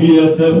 BSF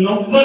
90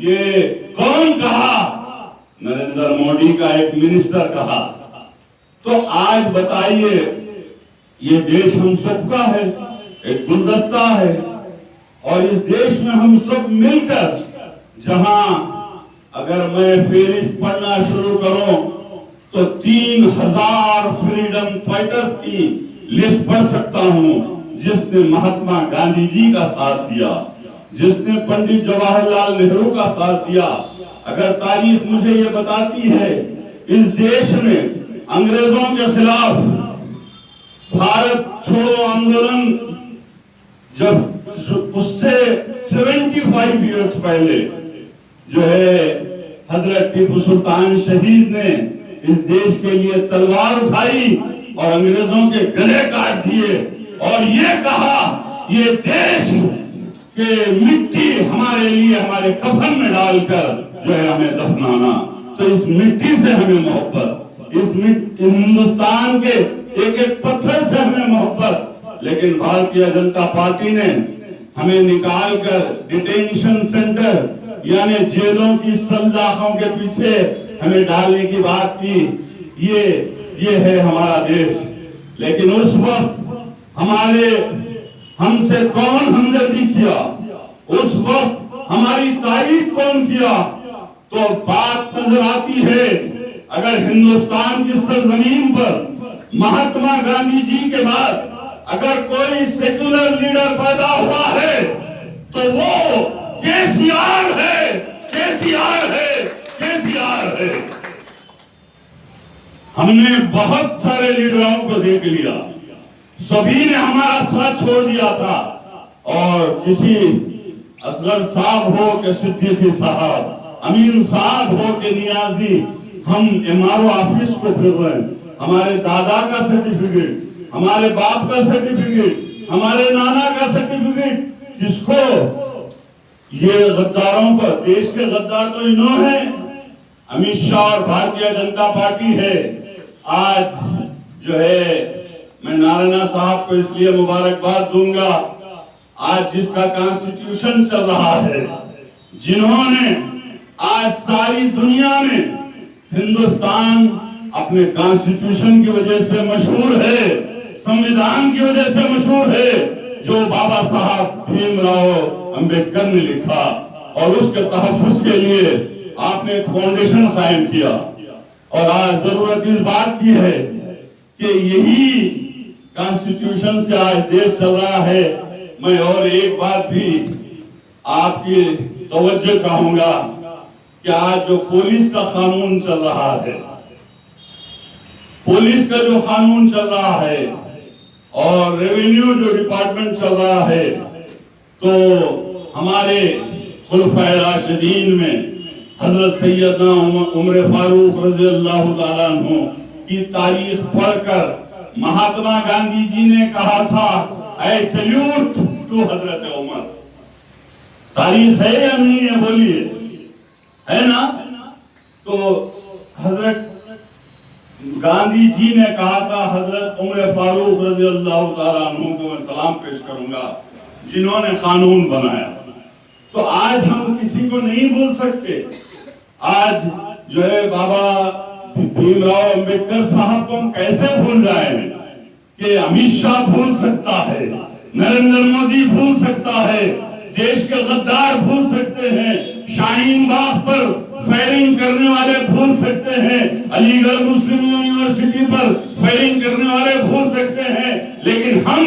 یہ کون کہا؟ نریندر موڈی کا ایک منسٹر کہا۔ تو آج بتائیے، یہ دیش ہم سب کا ہے، ایک گلدستہ ہے، اور اس دیش میں ہم سب مل کر، جہاں اگر میں فہرست پڑھنا شروع کروں تو 3000 فریڈم فائٹرز کی لسٹ پڑھ سکتا ہوں، جس نے مہاتما گاندھی جی کا ساتھ دیا، جس نے پنڈت جواہر لال نہرو کا ساتھ دیا۔ اگر تاریخ مجھے یہ بتاتی ہے، اس دیش میں انگریزوں کے خلاف بھارت چھوڑو آندولن جب اس سے 75 ایئرز پہلے جو ہے حضرت ٹیپو سلطان شہید نے اس دیش کے لیے تلوار اٹھائی اور انگریزوں کے گلے کاٹ دیے، اور یہ کہا یہ دیش کہ مٹی ہمارے لیے ہمارے کفن میں ڈال کر جو ہے ہمیں دفنانا۔ تو اس مٹی سے ہمیں محبت، اس ہندوستان کے ایک ایک پتھر سے ہمیں محبت، لیکن بھارتیہ جنتا پارٹی نے ہمیں نکال کر ڈیٹینشن سینٹر یعنی جیلوں کی سلاخوں کے پیچھے ہمیں ڈالنے کی بات کی۔ یہ ہے ہمارا دیش، لیکن اس وقت ہم سے کون ہمدردی کیا، اس وقت ہماری تائید کون کیا؟ تو بات نظر آتی ہے، اگر ہندوستان کی سرزمین پر مہاتما گاندھی جی کے بعد اگر کوئی سیکولر لیڈر پیدا ہوا ہے تو وہ کے سی آر ہے، کے سی آر ہے، کے سی آر ہے۔ ہم نے بہت سارے لیڈروں کو دیکھ لیا، سبھی نے ہمارا ساتھ چھوڑ دیا تھا، اور کسی اصغر صاحب ہو کہ صدیقی صاحب، امین صاحب ہو کہ نیازی، ہم ایم آر او آفس کو پھر رہے ہیں، ہمارے دادا کا سرٹیفکیٹ، ہمارے باپ کا سرٹیفکیٹ، ہمارے نانا کا سرٹیفکیٹ، جس کو یہ غداروں کو، دیش کے غدار تو انہوں ہیں، امت شاہ اور بھارتیہ جنتا پارٹی ہے۔ آج جو ہے میں نارائنا صاحب کو اس لیے مبارکباد دوں گا، آج جس کا کانسٹیٹیوشن چل رہا ہے، جنہوں نے آج ساری دنیا میں ہندوستان اپنے کانسٹیٹیوشن کی وجہ سے مشہور ہے، سمویدھان کی وجہ سے مشہور ہے، جو بابا صاحب بھیم راؤ امبیڈکر نے لکھا، اور اس کے تحفظ کے لیے آپ نے ایک فاؤنڈیشن قائم کیا، اور آج ضرورت اس بات کی ہے کہ یہی کانسٹیٹیوشن سے آج دیش چل رہا ہے۔ میں اور ایک بات بھی آپ کی توجہ چاہوں گا کہ آج جو پولیس کا قانون چل رہا ہے، پولیس کا جو قانون چل رہا ہے اور ریونیو جو ڈپارٹمنٹ چل رہا ہے، تو ہمارے خلفائے راشدین میں حضرت سیدنا عمر فاروق رضی اللہ تعالیٰ عنہ کی تاریخ پڑھ کر مہاتما گاندھی جی نے کہا تھا، اے سیلیوٹ ٹو حضرت عمر۔ تاریخ ہے یا نہیں ہے؟ بولیے، ہے نا؟ تو حضرت گاندھی جی نے کہا تھا حضرت عمر فاروق رضی اللہ تعالیٰ عنہ کو میں سلام پیش کروں گا، جنہوں نے قانون بنایا۔ تو آج ہم کسی کو نہیں بھول سکتے، آج جو ہے بابا بھیم راؤ امبیڈکر صاحب کو ہم کیسے بھول جائیں کہ امت شاہ بھول سکتا ہے، نریندر مودی بھول سکتا ہے، دیش کے غدار بھول سکتے ہیں، شاہین باغ پر فائرنگ کرنے والے بھول سکتے ہیں، علی گڑھ مسلم یونیورسٹی پر فائرنگ کرنے والے بھول سکتے ہیں، لیکن ہم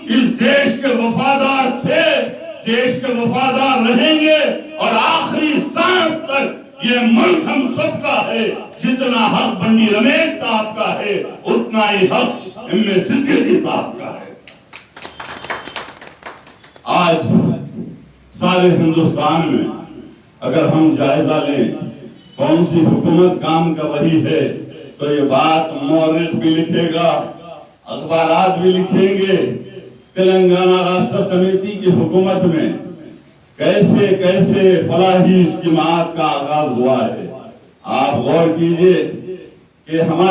اس دیش کے وفادار تھے، دیش کے وفادار رہیں گے، اور آخری سانس تک یہ ملک ہم سب کا ہے۔ جتنا حق بنڈی رمیش صاحب کا ہے، اتنا ہی حق ایم اے صدیقی صاحب کا ہے۔ آج سارے ہندوستان میں اگر ہم جائزہ لیں کون سی حکومت کام کر رہی ہے، تو یہ بات مورخ بھی لکھے گا، اخبارات بھی لکھیں گے۔ تلنگانہ راشٹر سمیتی کی حکومت میں کیسے کیسے فلاحی اسکیمات کا آغاز ہوا ہے۔ آپ غور کیجئے کہ ہمارے